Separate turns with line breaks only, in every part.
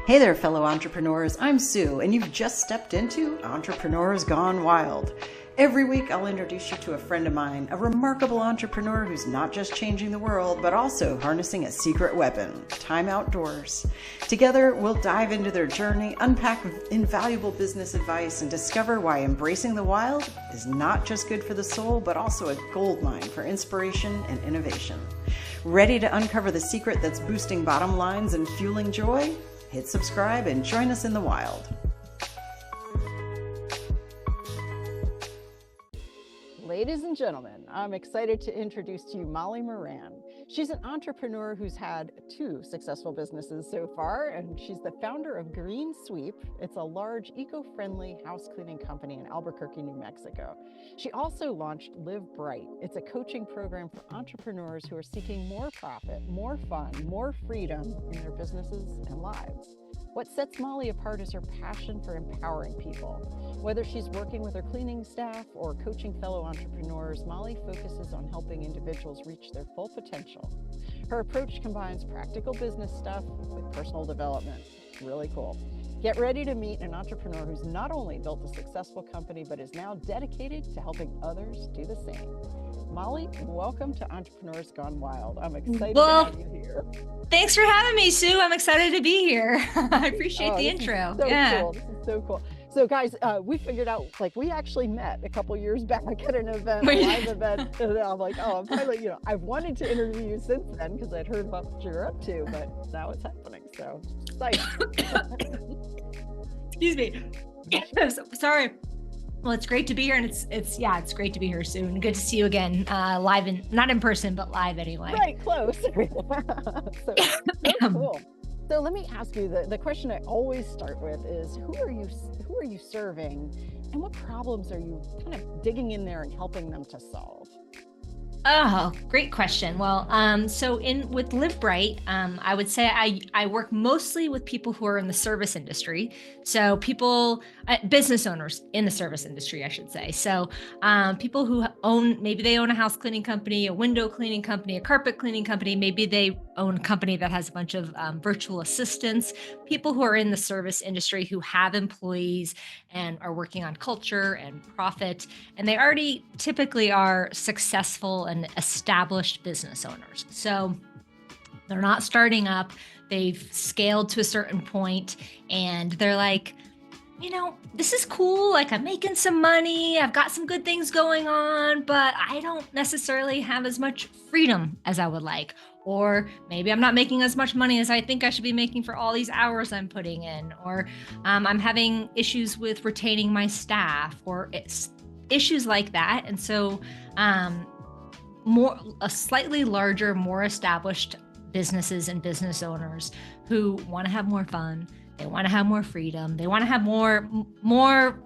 Hey there, fellow entrepreneurs. I'm Sue, and you've just stepped into Entrepreneurs Gone Wild. Every week, I'll introduce you to a friend of mine, a remarkable entrepreneur who's not just changing the world, but also harnessing a secret weapon, time outdoors. Together, we'll dive into their journey, unpack invaluable business advice, and discover why embracing the wild is not just good for the soul, but also a goldmine for inspiration and innovation. Ready to uncover the secret that's boosting bottom lines and fueling joy? Hit subscribe and join us in the wild. Ladies and gentlemen, I'm excited to introduce to you Molly Moran. She's an entrepreneur who's had 2 successful businesses so far, and she's the founder of Green Sweep. It's a large, eco-friendly house cleaning company in Albuquerque, New Mexico. She also launched Live Bright. It's a coaching program for entrepreneurs who are seeking more profit, more fun, more freedom in their businesses and lives. What sets Molly apart is her passion for empowering people. Whether she's working with her cleaning staff or coaching fellow entrepreneurs, Molly focuses on helping individuals reach their full potential. Her approach combines practical business stuff with personal development. Really cool. Get ready to meet an entrepreneur who's not only built a successful company, but is now dedicated to helping others do the same. Molly, welcome to Entrepreneurs Gone Wild. I'm excited to have you here.
Thanks for having me, Sue. I'm excited to be here. I appreciate the intro.
Cool. This is so cool. So guys, we figured out, we actually met a couple years back at an event, a live event, and I'm like, oh, I'm finally, I've wanted to interview you since then because I'd heard about what you're up to, but now it's happening, so excited.
Excuse me. Sorry. Well, it's great to be here, and it's great to be here soon. Good to see you again, live not in person, but live anyway.
Right, close. so cool. So let me ask you, the question I always start with is, who are you serving, and what problems are you kind of digging in there and helping them to solve?
Oh, great question. Well, so with Live Bright, I would say I work mostly with people who are in the service industry. So business owners in the service industry, I should say. So people who maybe they own a house cleaning company, a window cleaning company, a carpet cleaning company. Maybe they own a company that has a bunch of virtual assistants, people who are in the service industry who have employees and are working on culture and profit. And they already typically are successful and established business owners. So they're not starting up. They've scaled to a certain point and they're like, this is cool. I'm making some money. I've got some good things going on, but I don't necessarily have as much freedom as I would like. Or maybe I'm not making as much money as I think I should be making for all these hours I'm putting in. Or I'm having issues with retaining my staff or issues like that. And so a slightly larger, more established businesses and business owners who want to have more fun. They want to have more freedom. They want to have more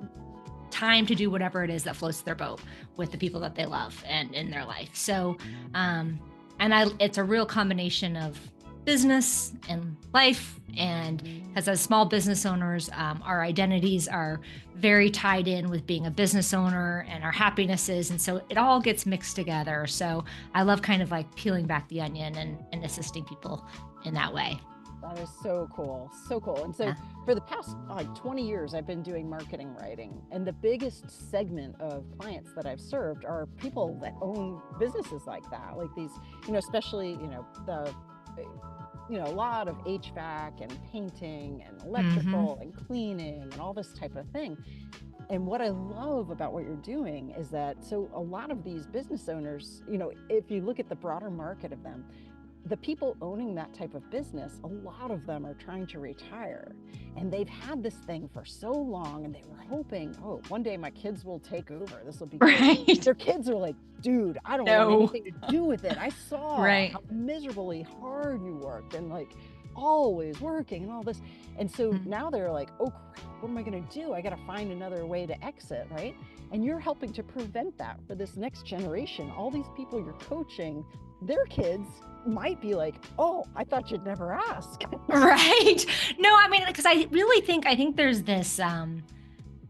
time to do whatever it is that floats their boat with the people that they love and in their life. So, it's a real combination of business and life. And because as small business owners, our identities are very tied in with being a business owner and our happinesses. And so it all gets mixed together. So I love kind of peeling back the onion and assisting people in that way.
That is so cool. So cool. And so for the past 20 years, I've been doing marketing writing. And the biggest segment of clients that I've served are people that own businesses like that. Like these, especially, a lot of HVAC and painting and electrical and cleaning and all this type of thing. And what I love about what you're doing is that, so a lot of these business owners, if you look at the broader market of them, the people owning that type of business, a lot of them are trying to retire, and they've had this thing for so long and they were hoping, one day my kids will take over. This will be
right.
Good. Their kids are like, dude, I don't want anything to do with it. I saw how miserably hard you worked and always working and all this. And so now they're like, oh crap, what am I going to do? I got to find another way to exit, right? And you're helping to prevent that for this next generation. All these people you're coaching, their kids might be like, oh, I thought you'd never ask.
Right. No, because I think there's this,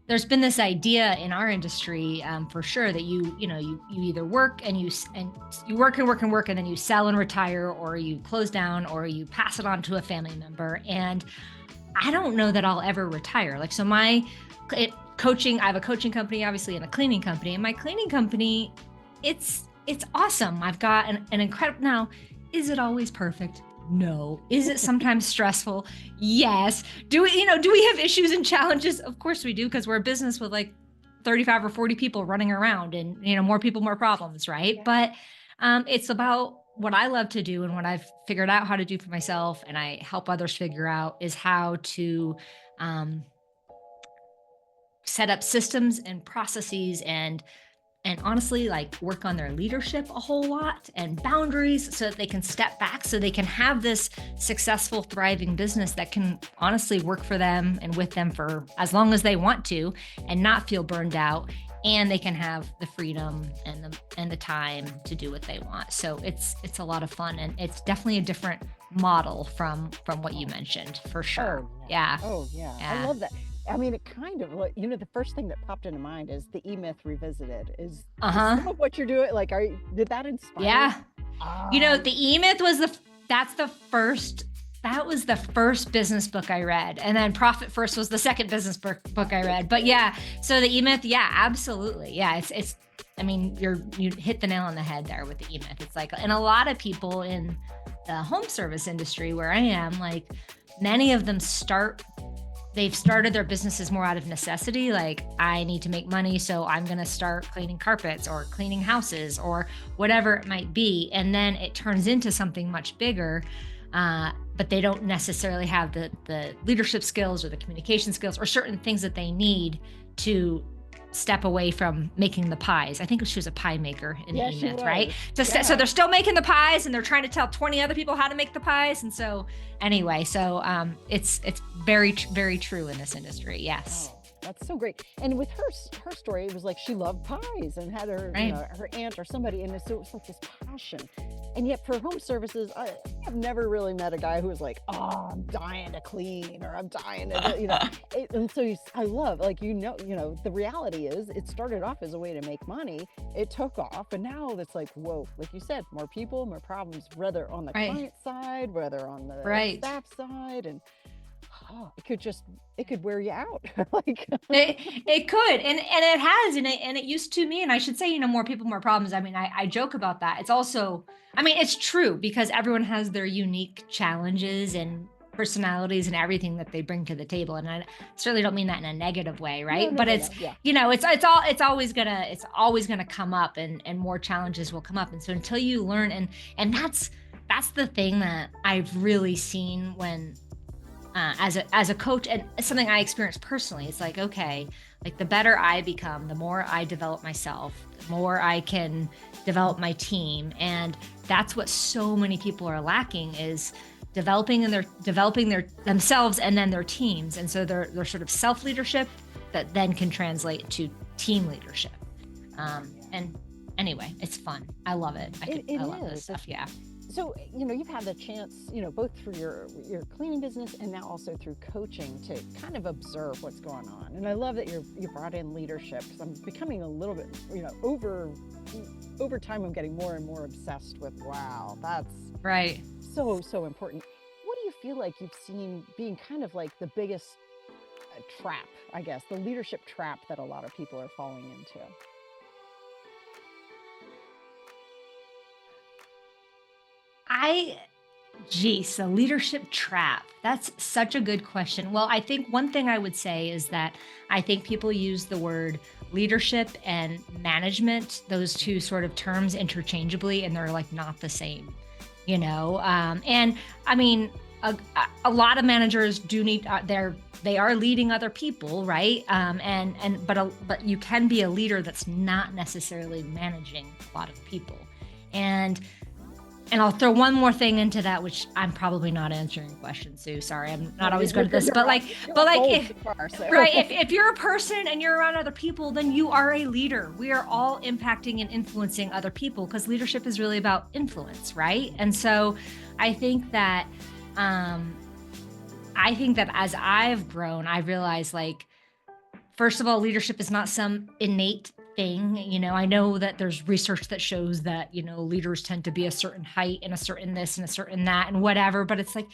there's been this idea in our industry, for sure, that you either work and you work and then you sell and retire, or you close down, or you pass it on to a family member. And I don't know that I'll ever retire. Like, so coaching, I have a coaching company, obviously, and a cleaning company. And my cleaning company, it's awesome. I've got an incredible, now, is it always perfect? No. Is it sometimes stressful? Yes. Do we have issues and challenges? Of course we do, because we're a business with like 35 or 40 people running around, and, more people, more problems, right? Yeah. But it's about what I love to do, and what I've figured out how to do for myself, and I help others figure out, is how to set up systems and processes, and honestly, like, work on their leadership a whole lot, and boundaries, so that they can step back, so they can have this successful, thriving business that can honestly work for them and with them for as long as they want to, and not feel burned out. And they can have the freedom and the time to do what they want. So it's a lot of fun, and it's definitely a different model from what you mentioned, for sure.
Oh, yeah.
Yeah.
Oh, yeah. I love that. I mean, it kind of, the first thing that popped into mind is the E-Myth Revisited. Is some of what you're doing, like, did that inspire you?
Yeah. The E-Myth was that was the first business book I read. And then Profit First was the second business book I read. But yeah, so the E-Myth, yeah, absolutely. Yeah, you hit the nail on the head there with the E-Myth. It's like, and a lot of people in the home service industry where I am, like, many of them they've started their businesses more out of necessity. Like, I need to make money, so I'm going to start cleaning carpets or cleaning houses or whatever it might be. And then it turns into something much bigger. But they don't necessarily have the leadership skills or the communication skills or certain things that they need to step away from making the pies. I think she was a pie maker in the E-Myth, right? So they're still making the pies, and they're trying to tell 20 other people how to make the pies. And so anyway, it's very, very true in this industry. Yes.
Oh, that's so great. And with her story, it was like she loved pies and had her, her aunt or somebody, and so it was like this passion. And yet for home services, I've never really met a guy who was like, oh, I'm dying to clean, or I'm dying to, and so I love, like, the reality is it started off as a way to make money. It took off, and now it's like, whoa, like you said, more people, more problems, whether on the client side, whether on the staff side, and it could wear you out. Like
it could, and it has, and it used to me. And I should say, more people, more problems. I mean, I joke about that. It's also, it's true, because everyone has their unique challenges and personalities and everything that they bring to the table. And I certainly don't mean that in a negative way, right?
No,
but
it's
it's always gonna come up, and more challenges will come up. And so until you learn, and that's the thing that I've really seen when. As a coach, and something I experienced personally, it's like, okay, like, the better I become, the more I develop myself, the more I can develop my team. And that's what so many people are lacking, is developing themselves and then their teams. And so their sort of self-leadership that then can translate to team leadership. And anyway, it's fun. I love it. I love this stuff. Yeah.
So, you've had the chance, both through your cleaning business and now also through coaching, to kind of observe what's going on. And I love that you brought in leadership, because I'm becoming a little bit, over time, I'm getting more and more obsessed with, wow, that's
right.
So important. What do you feel like you've seen being kind of like the biggest trap, I guess, the leadership trap that a lot of people are falling into?
The leadership trap. That's such a good question. Well, I think one thing I would say is that I think people use the word leadership and management, those two sort of terms, interchangeably, and they're like not the same, And I mean, a lot of managers do need, they are leading other people, right? But you can be a leader that's not necessarily managing a lot of people. And I'll throw one more thing into that, which I'm probably not answering your question, Sue. Sorry, I'm not always good at this. But if you're a person and you're around other people, then you are a leader. We are all impacting and influencing other people, because leadership is really about influence, right? And so I think that as I've grown, I realized, like, first of all, leadership is not some innate thing. I know that there's research that shows that, leaders tend to be a certain height and a certain this and a certain that and whatever, but it's like,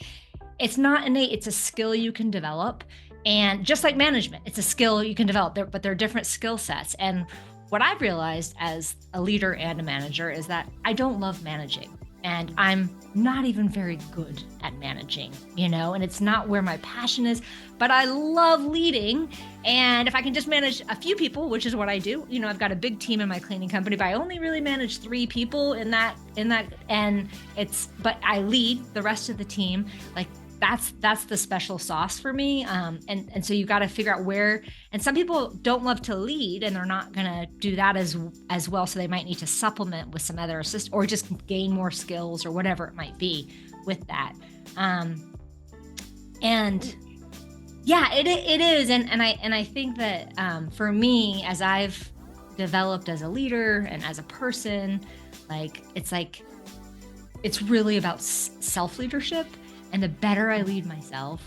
it's not innate, it's a skill you can develop. And just like management, it's a skill you can develop, but they're different skill sets. And what I've realized as a leader and a manager is that I don't love managing. And I'm not even very good at managing, and it's not where my passion is, but I love leading. And if I can just manage a few people, which is what I do, I've got a big team in my cleaning company, but I only really manage 3 people in that, but I lead the rest of the team. Like that's the special sauce for me. And so you got to figure out where, and some people don't love to lead and they're not going to do that as well. So they might need to supplement with some other assist or just gain more skills or whatever it might be with that. And yeah, it is. And I think that, for me, as I've developed as a leader and as a person, it's really about self-leadership. And the better I lead myself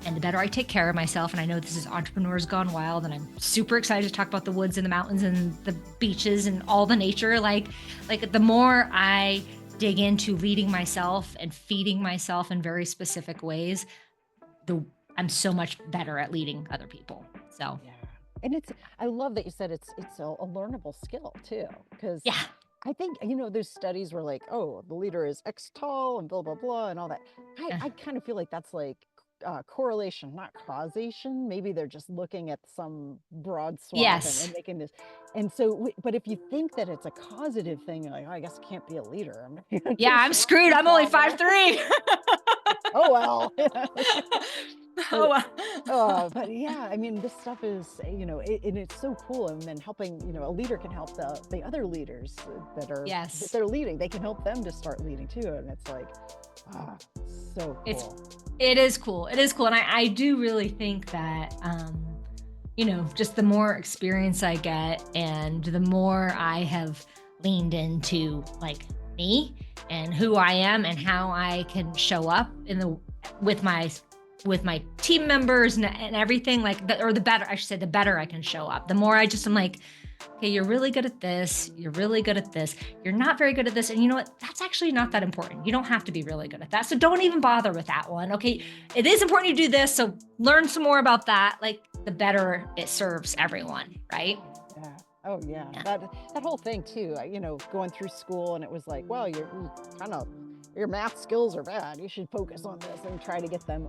and the better I take care of myself, and I know this is Entrepreneurs Gone Wild, and I'm super excited to talk about the woods and the mountains and the beaches and all the nature, like the more I dig into leading myself and feeding myself in very specific ways, I'm so much better at leading other people. So
yeah. And I love that you said it's a learnable skill too, because
yeah.
I think, there's studies where like, oh, the leader is X tall and blah, blah, blah, and all that. I kind of feel like that's like correlation, not causation. Maybe they're just looking at some broad swath
Yes.
and making this. And so, but if you think that it's a causative thing, you're like, oh, I guess I can't be a leader.
Yeah, I'm screwed. I'm only 5'3".
Oh, well.
Oh, wow.
But yeah, I mean, this stuff is, and it's so cool. And then helping, a leader can help the other leaders that they're leading. They can help them to start leading too. And it's like, so cool.
It is cool. It is cool. And I do really think that, just the more experience I get and the more I have leaned into like me and who I am and how I can show up with my team members and everything, the better I can show up. The more I just am like, okay, you're really good at this. You're really good at this. You're not very good at this. And you know what? That's actually not that important. You don't have to be really good at that. So don't even bother with that one. Okay. It is important you do this. So learn some more about that. Like the better it serves everyone. Right.
Yeah. Oh yeah. That whole thing too, going through school and it was like, well, your math skills are bad. You should focus on this and try to get them,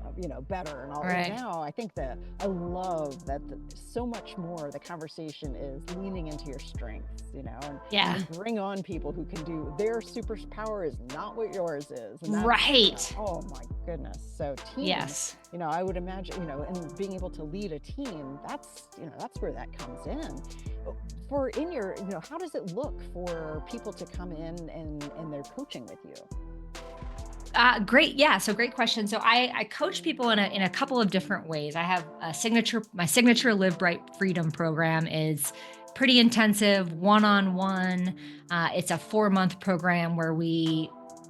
better and all.
Right.
And now I think that I love that so much more the conversation is leaning into your strengths, and bring on people who can do their superpower is not what yours is. And that's,
right.
Oh my goodness. So teams,
yes.
I would imagine, and being able to lead a team, that's where that comes in. How does it look for people to come in and they're coaching with you?
Great. Yeah. So great question. So I coach people in a couple of different ways. I have my signature Live Bright Freedom program is pretty intensive, one-on-one. It's a 4-month program where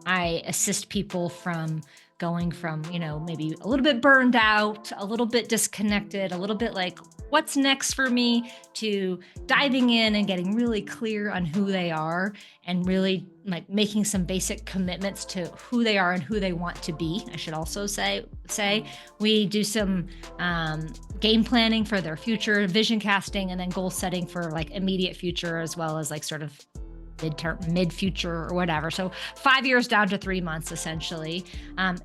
I assist people from going from, maybe a little bit burned out, a little bit disconnected, a little bit like, what's next for me, to diving in and getting really clear on who they are and really like making some basic commitments to who they are and who they want to be. I should also say we do some game planning for their future, vision casting, and then goal setting for like immediate future, as well as like sort of mid-future or whatever. So 5 years down to 3 months, essentially,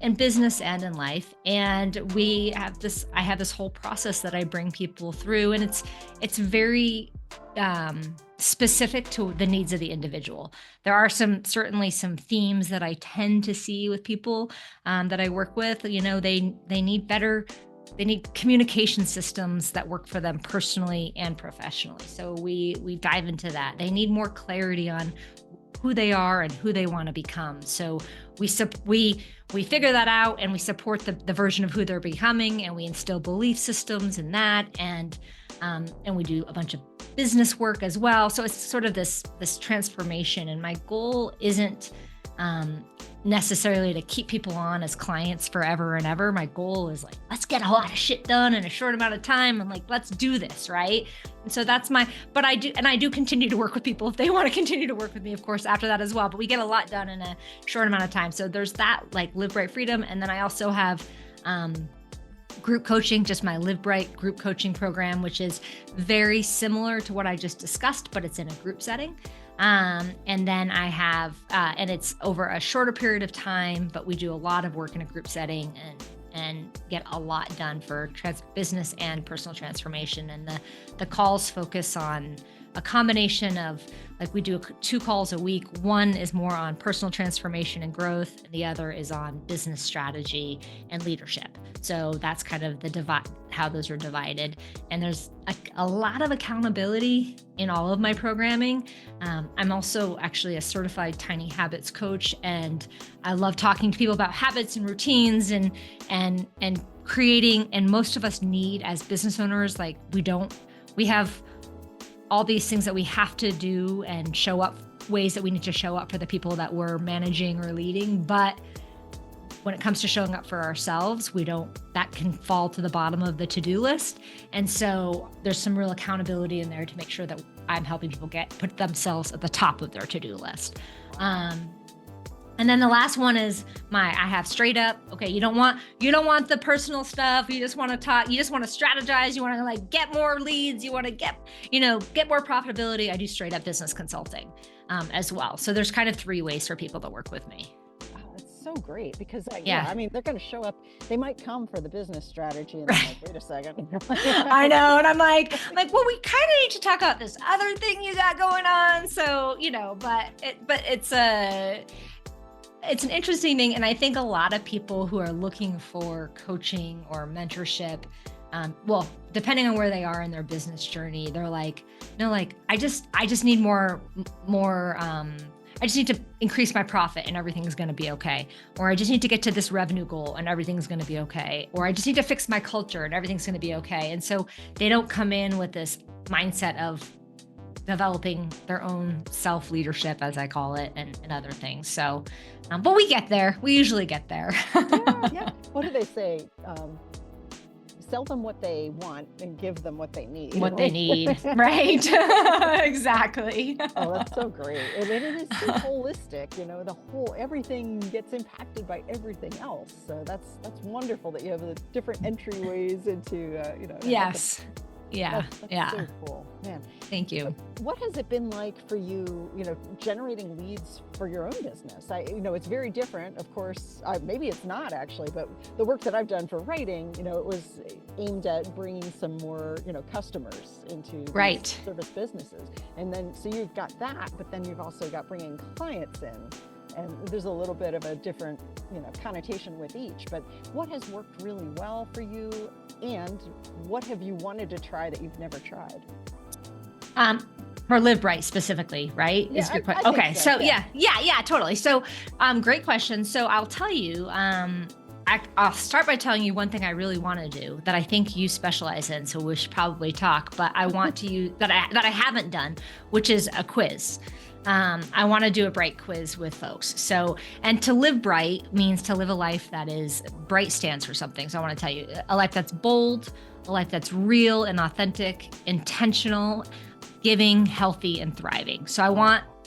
in business and in life. And I have this whole process that I bring people through, and it's very specific to the needs of the individual. There are certainly some themes that I tend to see with people that I work with. They need communication systems that work for them personally and professionally. So we dive into that. They need more clarity on who they are and who they want to become. So we figure that out, and we support the version of who they're becoming, and we instill belief systems in that, and we do a bunch of business work as well. So it's sort of this transformation. And my goal isn't necessarily to keep people on as clients forever and ever. My goal is like, let's get a lot of shit done in a short amount of time, and like, let's do this, right? And so but I do continue to work with people if they want to continue to work with me, of course, after that as well. But we get a lot done in a short amount of time. So there's that, like Live Bright Freedom. And then I also have Group coaching, just my Live Bright group coaching program, which is very similar to what I just discussed, but it's in a group setting. And then I have, and it's over a shorter period of time, but we do a lot of work in a group setting and get a lot done for business and personal transformation. And the calls focus on a combination of, like, we do 2 calls a week. One is more on personal transformation and growth, and the other is on business strategy and leadership. So that's kind of the divide, how those are divided. And there's a lot of accountability in all of my programming. I'm also actually a certified tiny habits coach, and I love talking to people about habits and routines and creating. And most of us need, as business owners, like, we have all these things that we have to do and show up, ways that we need to show up for the people that we're managing or leading. But when it comes to showing up for ourselves, that can fall to the bottom of the to-do list. And so there's some real accountability in there to make sure that I'm helping people put themselves at the top of their to-do list. And then the last one is I have straight up, okay, you don't want the personal stuff. You just want to talk, you just want to strategize. You want to, like, get more leads. You want to get more profitability. I do straight up business consulting as well. So there's kind of 3 ways for people to work with me.
It's so great because I mean, they're going to show up. They might come for the business strategy and they're like, wait a second.
I know. And I'm like, well, we kind of need to talk about this other thing you got going on. So, but it's an interesting thing. And I think a lot of people who are looking for coaching or mentorship, well, depending on where they are in their business journey, they're like, no, like, I just need more, I just need to increase my profit and everything's going to be okay. Or I just need to get to this revenue goal and everything's going to be okay. Or I just need to fix my culture and everything's going to be okay. And so they don't come in with this mindset of developing their own self-leadership, as I call it, and other things. So, but we get there. We usually get there.
Yeah. What do they say? Sell them what they want and give them what they need.
What they need, right? Exactly.
Oh, that's so great. And it is so holistic, everything gets impacted by everything else. So that's wonderful that you have the different entryways into,
Yes. Yeah.
That's so cool, man.
Thank you.
What has it been like for you, generating leads for your own business? It's very different, of course. Maybe it's not actually, but the work that I've done for writing, it was aimed at bringing some more, customers into these service businesses. And then, so you've got that, but then you've also got bringing clients in. And there's a little bit of a different, connotation with each. But what has worked really well for you, and what have you wanted to try that you've never tried?
For Live Bright specifically, right?
Yeah,
Is good question.
I
Okay,
think so,
yeah, totally. So, great question. So I'll tell you, I'll start by telling you one thing I really want to do that I think you specialize in. So we should probably talk, but I want to use that I haven't done, which is a quiz. I want to do a Bright quiz with folks. So, and to live bright means to live a life that is, bright stands for something. So I want to tell you, a life that's bold, a life that's real and authentic, intentional, giving, healthy, and thriving. So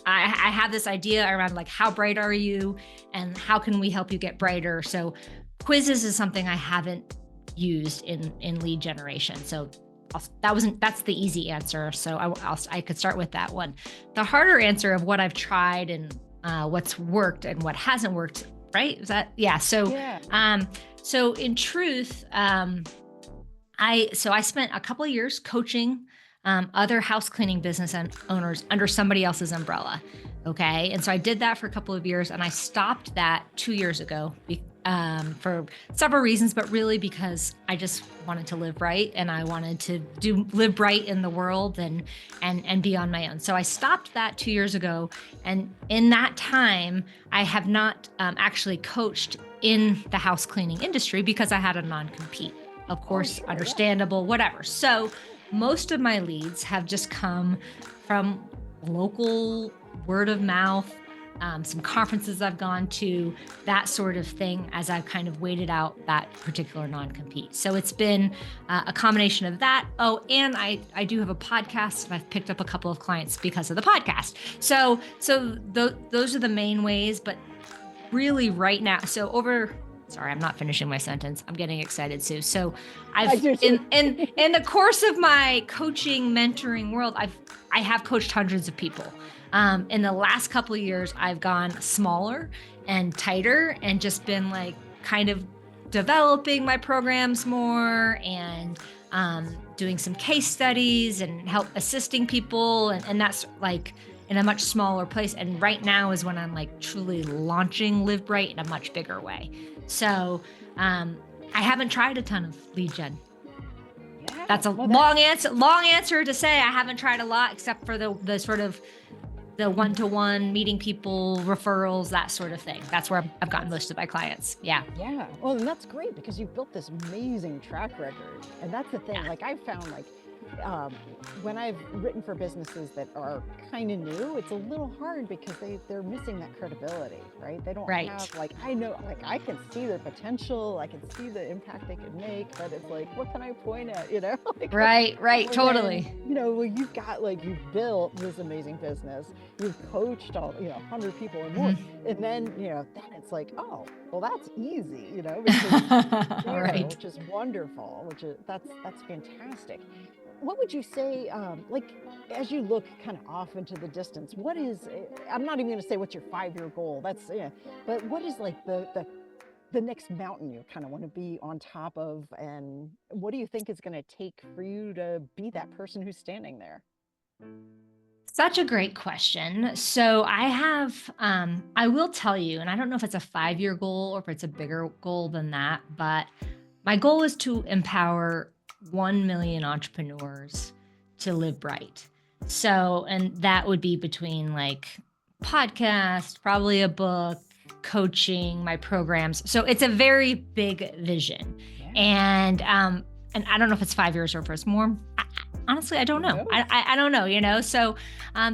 I have this idea around, like, how bright are you and how can we help you get brighter? So quizzes is something I haven't used in lead generation. So that's the easy answer. So I could start with that one. The harder answer of what I've tried and what's worked and what hasn't worked, right? Is that, yeah. So, so in truth, I spent a couple of years coaching other house cleaning business owners under somebody else's umbrella. Okay. And so I did that for a couple of years, and I stopped that 2 years ago for several reasons, but really because I just wanted to live right, and I wanted to live right in the world and be on my own. So I stopped that 2 years ago. And in that time, I have not actually coached in the house cleaning industry because I had a non-compete. Of course, understandable, whatever. So most of my leads have just come from local word of mouth, some conferences I've gone to, that sort of thing, as I've kind of waited out that particular non-compete. So it's been a combination of that. Oh, and I do have a podcast, and I've picked up a couple of clients because of the podcast. So those are the main ways, but really right now, Sorry, I'm not finishing my sentence. I'm getting excited, Sue. So
I do too.
in the course of my coaching, mentoring world, I have coached hundreds of people. In the last couple of years, I've gone smaller and tighter and just been like kind of developing my programs more and doing some case studies and help assisting people. And that's like in a much smaller place. And right now is when I'm like truly launching Live Bright in a much bigger way. So I haven't tried a ton of lead gen.
Yeah,
That's a long answer to say I haven't tried a lot, except for the sort of the one-to-one meeting people, referrals, that sort of thing. That's where I've gotten most of my clients. Yeah.
Yeah. Well, and that's great because you've built this amazing track record. And that's the thing,
Yeah.
like I've found like when I've written for businesses that are kind of new, it's a little hard because they're missing that credibility, right? They don't
Right.
have like, I know, like I can see their potential, I can see the impact they could make, but it's like, what can I point at, Like,
Right,
and
totally.
then, well, you've got like, you've built this amazing business, you've coached all, 100 people or more. And then, then it's like, oh, well, that's easy, because
Right.
which is wonderful, that's fantastic. What would you say, like, as you look kind of off into the distance, what is, I'm not even going to say what's your 5-year goal, but what is like the next mountain you kind of want to be on top of, and what do you think is going to take for you to be that person who's standing there?
Such a great question. So I have, I will tell you, and I don't know if it's a 5-year goal or if it's a bigger goal than that, but my goal is to empower 1 million entrepreneurs to live bright. So, and that would be between like podcast, probably a book, coaching, my programs. So it's a very big vision.
Yeah.
And I don't know if it's 5 years or if it's more. Honestly, I don't know. I don't know, So,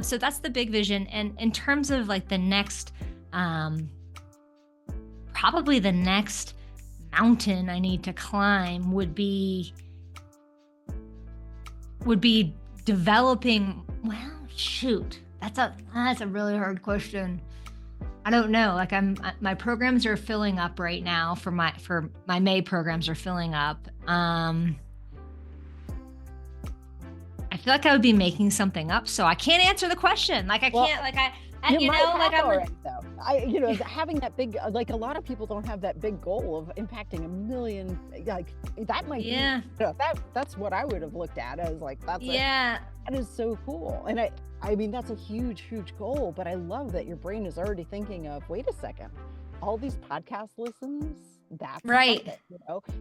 so that's the big vision. And in terms of like the next, probably the next mountain I need to climb would be developing. Well, shoot, that's a really hard question. I don't know. Like my programs are filling up right now for my May programs are filling up. I feel like I would be making something up, so I can't answer the question. Like I can't, like I'm
already, though. Having that big, like a lot of people don't have that big goal of impacting 1 million. Like that might be, that's what I would have looked at as like, that is so cool. And I mean, that's a huge, huge goal, but I love that your brain is already thinking of, wait a second, all these podcast listens, that's
right.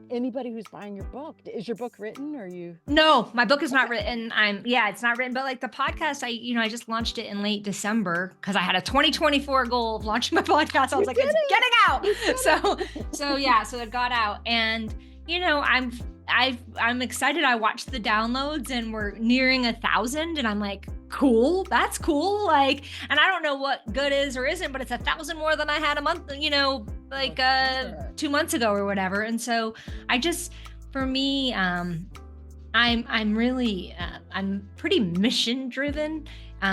Anybody who's buying your book, is your book written, or you?
No, my book is not written. It's not written, but like the podcast, I just launched it in late December because I had a 2024 goal of launching my podcast. I was like, it's getting out. So it got out, and I'm excited. I watched the downloads and we're nearing 1,000, and I'm like, cool, that's cool. Like, and I don't know what good is or isn't, but it's 1,000 more than I had a month, 2 months ago or whatever. And so for me, I'm really, I'm pretty mission driven,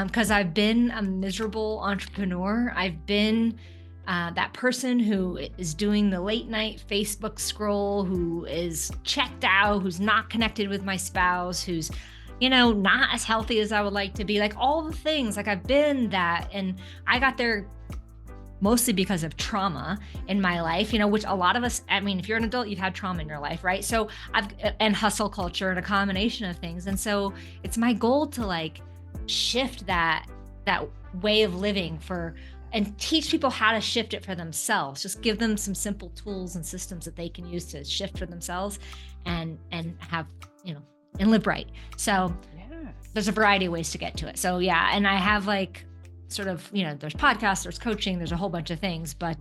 because I've been a miserable entrepreneur. I've been that person who is doing the late night Facebook scroll, who is checked out, who's not connected with my spouse, who's, not as healthy as I would like to be, like all the things. Like I've been that, and I got there mostly because of trauma in my life, which a lot of us, I mean, if you're an adult, you've had trauma in your life, right? So and hustle culture and a combination of things. And so it's my goal to like shift that way of living and teach people how to shift it for themselves. Just give them some simple tools and systems that they can use to shift for themselves and have, and live right. So there's a variety of ways to get to it. So and I have like sort of, there's podcasts, there's coaching, there's a whole bunch of things, but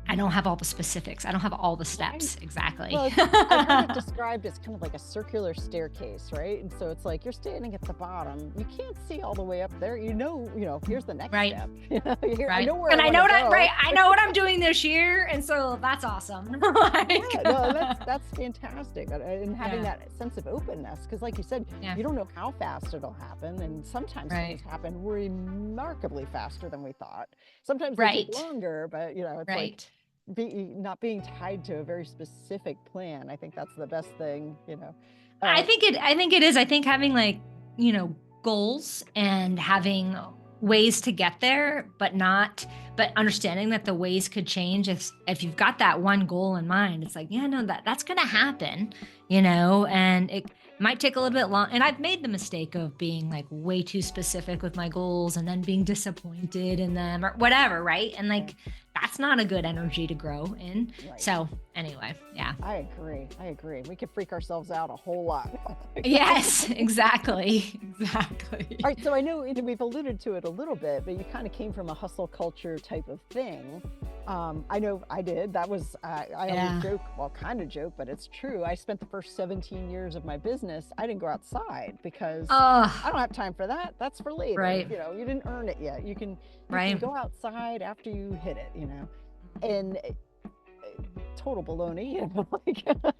I don't have all the specifics. I don't have all the steps.
Right.
Exactly.
Well, I've heard it described as kind of like a circular staircase, right? And so it's like you're standing at the bottom. You can't see all the way up there. Here's the next
Right.
step.
Right.
I know where
And I know
wanna
what
go.
right. I know what I'm doing this year. And so that's awesome. Like,
Yeah, no, that's fantastic. And having
Yeah.
that sense of openness, because like you said,
Yeah.
you don't know how fast it'll happen. And sometimes
Right.
things happen remarkably faster than we thought. Sometimes they
Right.
take longer, but it's like
Right.
not being tied to a very specific plan. I think that's the best thing,
I
Uh,
think it is. I think having like, goals and having ways to get there, but understanding that the ways could change. If you've got that one goal in mind, it's like, yeah, no, that's going to happen, and it might take a little bit long. And I've made the mistake of being like way too specific with my goals and then being disappointed in them or whatever. Right. And like, that's not a good energy to grow in.
Right.
So anyway, yeah.
I agree. We could freak ourselves out a whole lot.
Yes, exactly. Exactly.
All right, so I know we've alluded to it a little bit, but you kind of came from a hustle culture type of thing. I know I did. That was, I always joke, well, kind of joke, but it's true. I spent the first 17 years of my business, I didn't go outside because I don't have time for that. That's for later.
Right.
You didn't earn it yet. You can go outside after you hit it, and total baloney,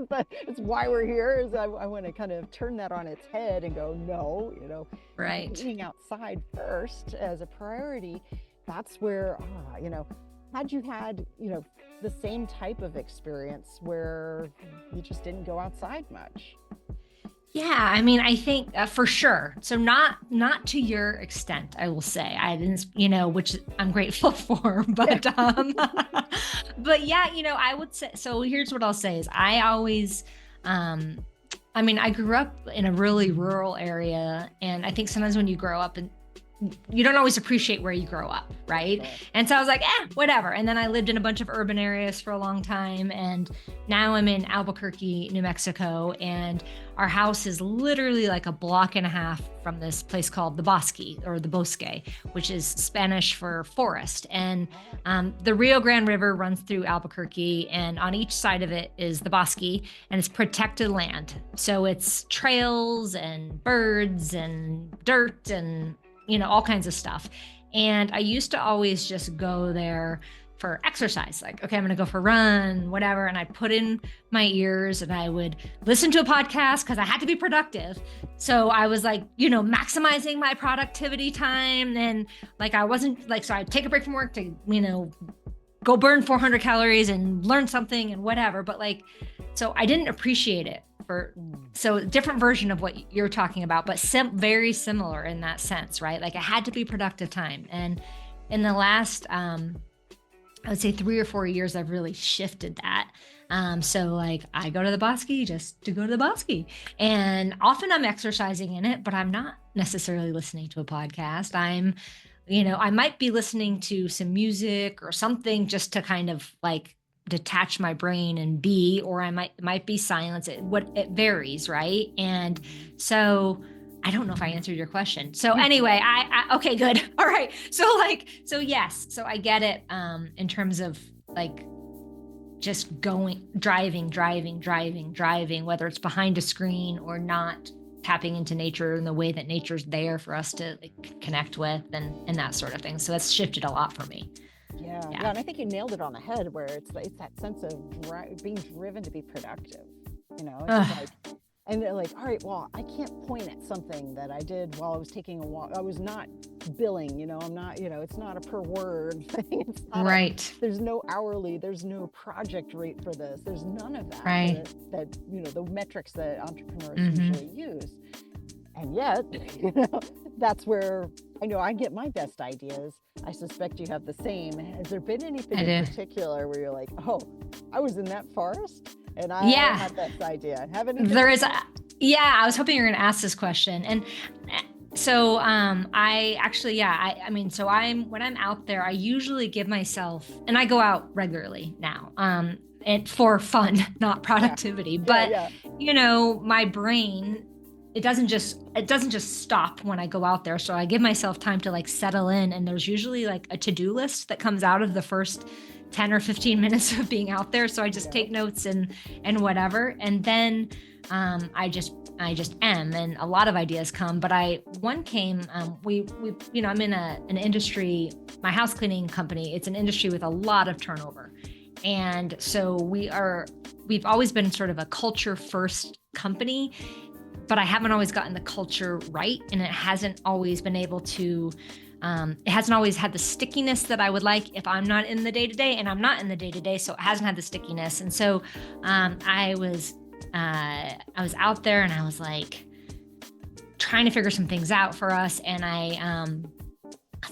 but it's why we're here. Is I want to kind of turn that on its head and go, no,
Right.
being outside first as a priority. That's where, had you had, the same type of experience where you just didn't go outside much?
Yeah, I mean, I think for sure. So not to your extent, I will say. I didn't, which I'm grateful for, but but yeah, I would say, so here's what I'll say is I always I grew up in a really rural area, and I think sometimes when you grow up and you don't always appreciate where you grow up, right? And so I was like, whatever. And then I lived in a bunch of urban areas for a long time. And now I'm in Albuquerque, New Mexico. And our house is literally like a block and a half from this place called the Bosque, or the Bosque, which is Spanish for forest. And the Rio Grande River runs through Albuquerque, and on each side of it is the Bosque, and it's protected land. So it's trails and birds and dirt and all kinds of stuff. And I used to always just go there for exercise. Like, okay, I'm going to go for a run, whatever. And I'd put in my ears and I would listen to a podcast because I had to be productive. So I was like, maximizing my productivity time. And like, I wasn't like, so I'd take a break from work to, go burn 400 calories and learn something and whatever. But like, so I didn't appreciate it. So different version of what you're talking about, but very similar in that sense, right? Like, it had to be productive time. And in the last, I would say 3 or 4 years, I've really shifted that. So like, I go to the Bosque just to go to the Bosque, and often I'm exercising in it, but I'm not necessarily listening to a podcast. I might be listening to some music or something just to kind of like detach my brain and or I might be silence. It varies, right? And so I don't know if I answered your question. So anyway, I okay, good. All right. So yes. So I get it in terms of like just driving, whether it's behind a screen or not, tapping into nature in the way that nature's there for us to like connect with and that sort of thing. So that's shifted a lot for me.
Yeah. And I think you nailed it on the head, where it's that sense of being driven to be productive. It's like, and they're like, all right, well, I can't point at something that I did while I was taking a walk. I was not billing, I'm not, it's not a per word thing. It's not
right.
There's no hourly, there's no project rate for this. There's none of that.
Right.
That the metrics that entrepreneurs usually use. And yet, that's where I know I get my best ideas. I suspect you have the same. Has there been anything in particular where you're like, oh, I was in that forest and I had this idea?
There is. I was hoping you were going to ask this question. And so I actually, so when I'm out there, I usually give myself, and I go out regularly now. And for fun, not productivity, but my brain, it doesn't just stop when I go out there. So I give myself time to like settle in, and there's usually like a to-do list that comes out of the first 10 or 15 minutes of being out there. So I just take notes and whatever. And then I just am, and a lot of ideas come, but one came, we I'm in an industry, my house cleaning company, it's an industry with a lot of turnover. And so we've always been sort of a culture first company, but I haven't always gotten the culture right. And it hasn't always been able to, it hasn't always had the stickiness that I would like if I'm not in the day-to-day, and I'm not in the day-to-day. So it hasn't had the stickiness. And so I was out there and I was like trying to figure some things out for us. And I'm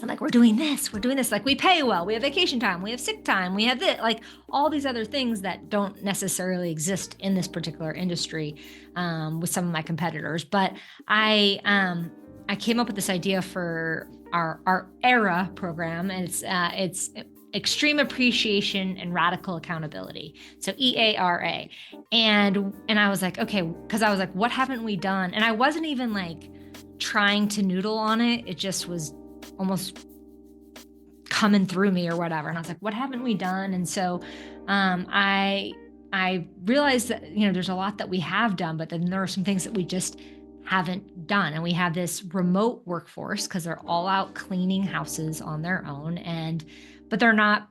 like, we're doing this. Like, we pay well, we have vacation time, we have sick time, we have this, like all these other things that don't necessarily exist in this particular industry with some of my competitors. But I came up with this idea for our ERA program, and it's Extreme Appreciation and Radical Accountability. So EARA. And I was like, okay, because I was like, what haven't we done? And I wasn't even like trying to noodle on it. It just was almost coming through me or whatever. And I was like, what haven't we done? And so I realized that, there's a lot that we have done, but then there are some things that we just haven't done. And we have this remote workforce because they're all out cleaning houses on their own. But they're not,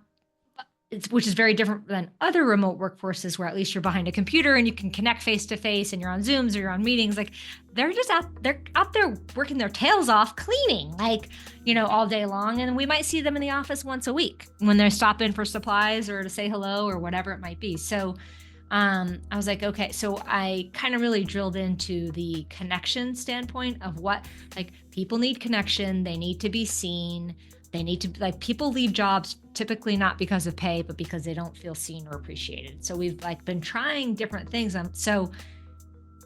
which is very different than other remote workforces where at least you're behind a computer and you can connect face to face and you're on Zooms or you're on meetings. Like they're out there working their tails off cleaning, like, all day long. And we might see them in the office once a week when they're stopping for supplies or to say hello or whatever it might be. So I was like, okay, so I kind of really drilled into the connection standpoint of what, like, people need connection. They need to be seen. They need to, like, people leave jobs typically not because of pay, but because they don't feel seen or appreciated. So we've been trying different things. So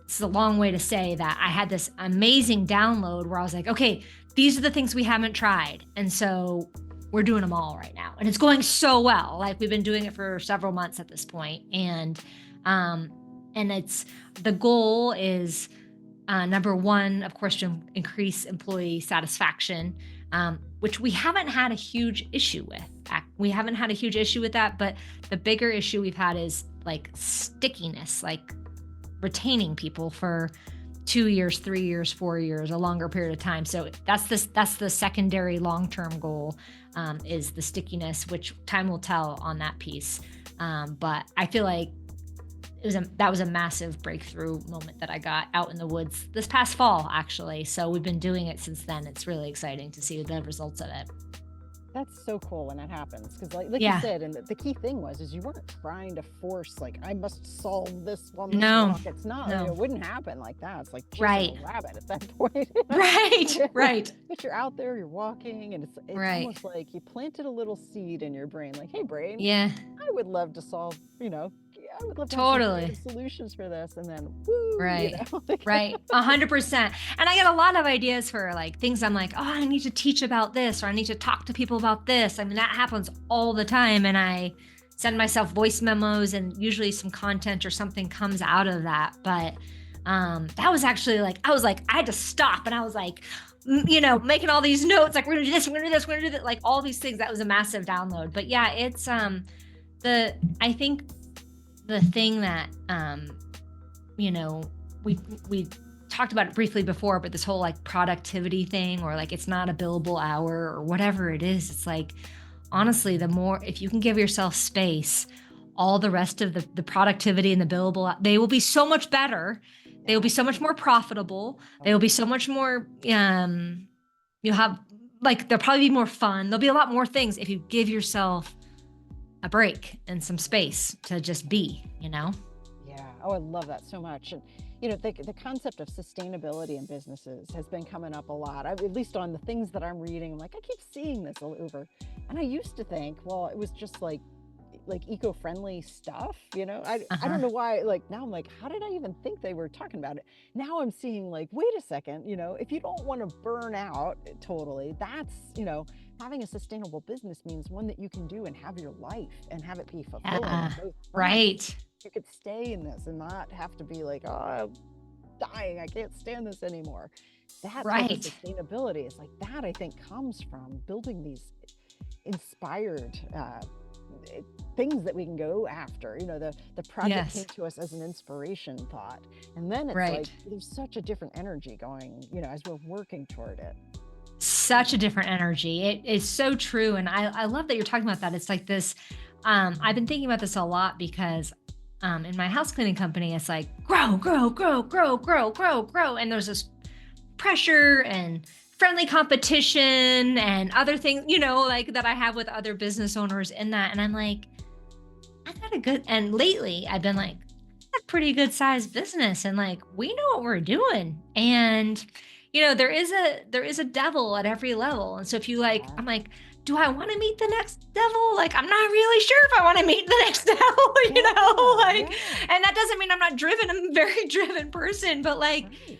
it's a long way to say that I had this amazing download where I was like, okay, these are the things we haven't tried. And so we're doing them all right now. And it's going so well. Like, we've been doing it for several months at this point. And it's, the goal is, number one, of course, to increase employee satisfaction, which we haven't had a huge issue with. We haven't had a huge issue with that, but the bigger issue we've had is like stickiness, like retaining people for 2 years, 3 years, 4 years, a longer period of time. So that's the secondary long-term goal, is the stickiness, which time will tell on that piece. But I feel like that was a massive breakthrough moment that I got out in the woods this past fall, actually. So we've been doing it since then. It's really exciting to see the results of it.
That's so cool when that happens, because like
Yeah.
you said, and the key thing is you weren't trying to force, like, I must solve this one.
No.
It's not.
No.
It wouldn't happen like that. It's like chasing
Right.
a rabbit at that point.
Right.
But you're out there, you're walking, and it's
Right.
almost like you planted a little seed in your brain, like, hey, brain,
Yeah.
I would love to solve, I would love to
Totally.
have some creative solutions for this, and then woo,
Right.
like,
Right. 100%. And I get a lot of ideas for like things I'm like, oh, I need to teach about this, or I need to talk to people about this. I mean, that happens all the time. And I send myself voice memos, and usually some content or something comes out of that. But that was actually like, I had to stop, and I was like, making all these notes, like, we're gonna do this, we're gonna do this, we're gonna do that, like all these things. That was a massive download. But yeah, it's I think the thing that we talked about it briefly before, but this whole like productivity thing, or like it's not a billable hour or whatever it is, it's like, honestly, the more, if you can give yourself space, all the rest of the productivity and the billable, they will be so much better. They will be so much more profitable. They will be so much more, you'll have, like, they'll probably be more fun. There'll be a lot more things if you give yourself a break and some space to just be,
Yeah. Oh, I love that so much. And, the concept of sustainability in businesses has been coming up a lot. At least on the things that I'm reading, I'm like, I keep seeing this all over. And I used to think, well, it was just like eco-friendly stuff, I don't know why, like, now I'm like, how did I even think they were talking about it? Now I'm seeing, like, wait a second, if you don't want to burn out totally, that's, having a sustainable business means one that you can do and have your life and have it be fulfilling. Both
right.
fronts. You could stay in this and not have to be like, oh, I'm dying, I can't stand this anymore. That type of sustainability is like, that I think comes from building these inspired things that we can go after. The project came
Yes.
to us as an inspiration thought. And then it's like,
Right.
there's such a different energy going, as we're working toward it.
Such a different energy. It is so true. And I love that you're talking about that. It's like this, I've been thinking about this a lot because in my house cleaning company, it's like grow, grow, grow, grow, grow, grow, grow. And there's this pressure and friendly competition and other things, like that I have with other business owners in that. And I'm like, I got a good, and lately I've been like, a pretty good sized business. And like, we know what we're doing. And, there is a devil at every level. And so if you like,
Yeah.
I'm like, do I want to meet the next devil? Like, I'm not really sure if I want to meet the next devil, like,
Yeah.
and that doesn't mean I'm not driven. I'm a very driven person, but like,
Right.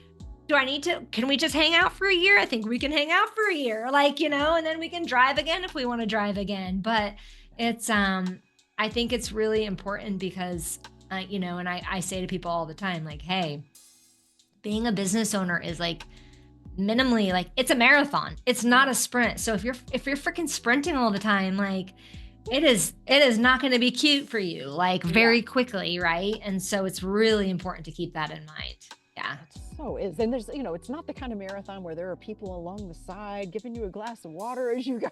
do I need to, can we just hang out for a year? I think we can hang out for a year, like, and then we can drive again if we want to drive again. But it's, I think it's really important because, and I say to people all the time, like, hey, being a business owner is like minimally, like, it's a marathon. It's not a sprint. So if you're freaking sprinting all the time, like, it is not going to be cute for you, like,
Yeah.
very quickly. Right. And so it's really important to keep that in mind. Yeah.
It so is. And there's, it's not the kind of marathon where there are people along the side giving you a glass of water as you go.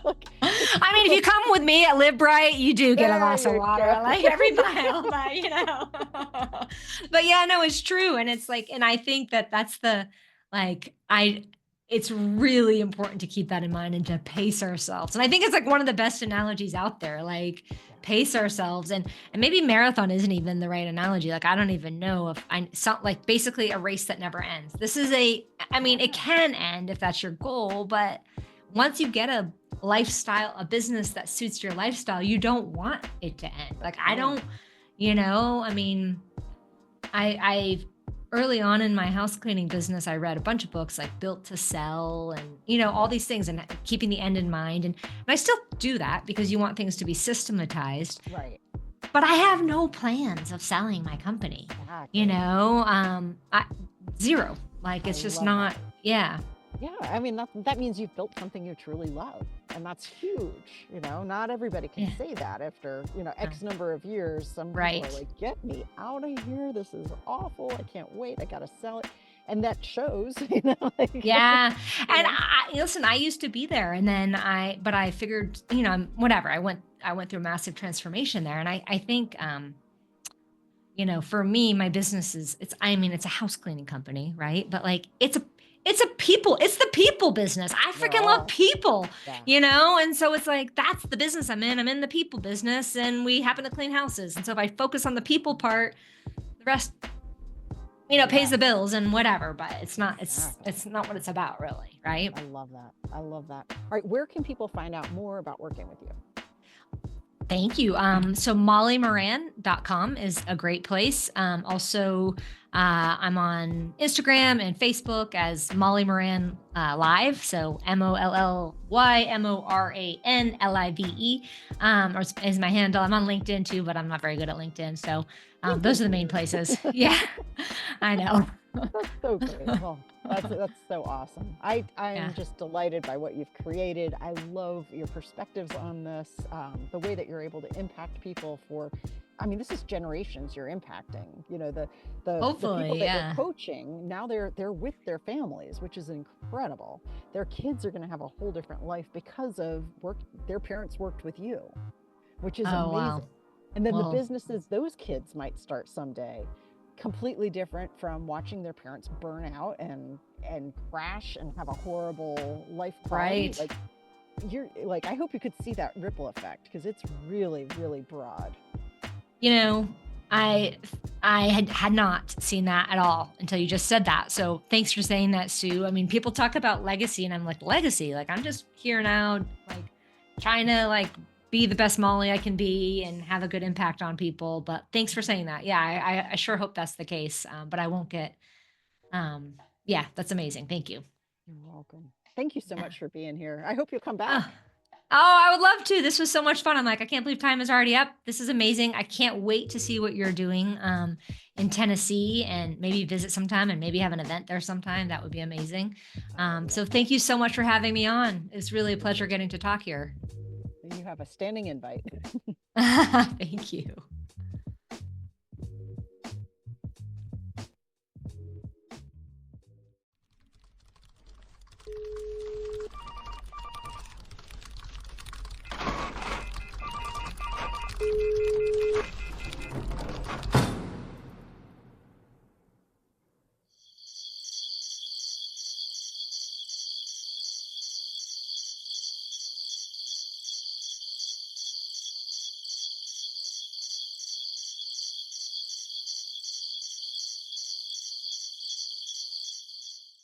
Like,
I mean, if you come with me at Live Bright, you do get a
there
glass of
you
water,
go.
like every mile, but yeah, no, it's true. And it's like, and I think that that's the, like, it's really important to keep that in mind and to pace ourselves. And I think it's like one of the best analogies out there, like pace ourselves. And maybe marathon isn't even the right analogy. Like, I don't even know if like basically a race that never ends. This is I mean, it can end if that's your goal, but once you get a lifestyle, a business that suits your lifestyle, you don't want it to end. Like, I don't, I mean, I early on in my house cleaning business, I read a bunch of books like Built to Sell and, all these things, and keeping the end in mind. And I still do that because you want things to be systematized.
Right.
But I have no plans of selling my company,
Exactly.
zero. Like, it's
I
just
love
not,
that.
yeah.
Yeah, I mean, that means you've built something you truly love, and that's huge. Not everybody can
Yeah.
say that after, X number of years. Some people
Right.
are like, get me out of here. This is awful. I can't wait. I got to sell it. And that shows, like,
Yeah. And
yeah.
listen, I used to be there, and then but I figured, whatever. I went through a massive transformation there. And I think, for me, my business it's a house cleaning company, right? But like, it's the people business. I freaking love people,
Yeah.
and so it's like, that's the business I'm in. I'm in the people business, and we happen to clean houses. And so if I focus on the people part, the rest, pays the bills and whatever, but it's not what it's about, really. Right.
I love that. I love that. All right. Where can people find out more about working with you?
Thank you. So mollymoran.com is a great place. Also, I'm on Instagram and Facebook as Molly Moran Live. So MollymOranLive, is my handle. I'm on LinkedIn too, but I'm not very good at LinkedIn. So those are the main places. Yeah, I know.
That's so great. Well, that's so awesome. I'm
Yeah.
just delighted by what you've created. I love your perspectives on this, the way that you're able to impact people this is generations you're impacting. The
Hopefully,
people that
yeah.
you're coaching, now they're with their families, which is incredible. Their kids are going to have a whole different life because of their parents worked with you, which is
Oh,
amazing.
wow.
And then the
Well,
businesses those kids might start someday, completely different from watching their parents burn out and crash and have a horrible life quality.
right.
Like I hope you could see that ripple effect, because it's really, really broad.
I had not seen that at all until you just said that. So thanks for saying that, Sue. I mean, people talk about legacy, and I'm like, legacy? Like, I'm just here now, like, trying to like be the best Molly I can be and have a good impact on people. But thanks for saying that. Yeah, I sure hope that's the case. But I won't get. Yeah, that's amazing. Thank you.
You're welcome. Thank you so
Yeah.
much for being here. I hope you'll come
Oh,
back.
I would love to. This was so much fun. I'm like, I can't believe time is already up. This is amazing. I can't wait to see what you're doing in Tennessee, and maybe visit sometime and maybe have an event there sometime. That would be amazing. So thank you so much for having me on. It's really a pleasure getting to talk here.
You have a standing invite.
Thank you.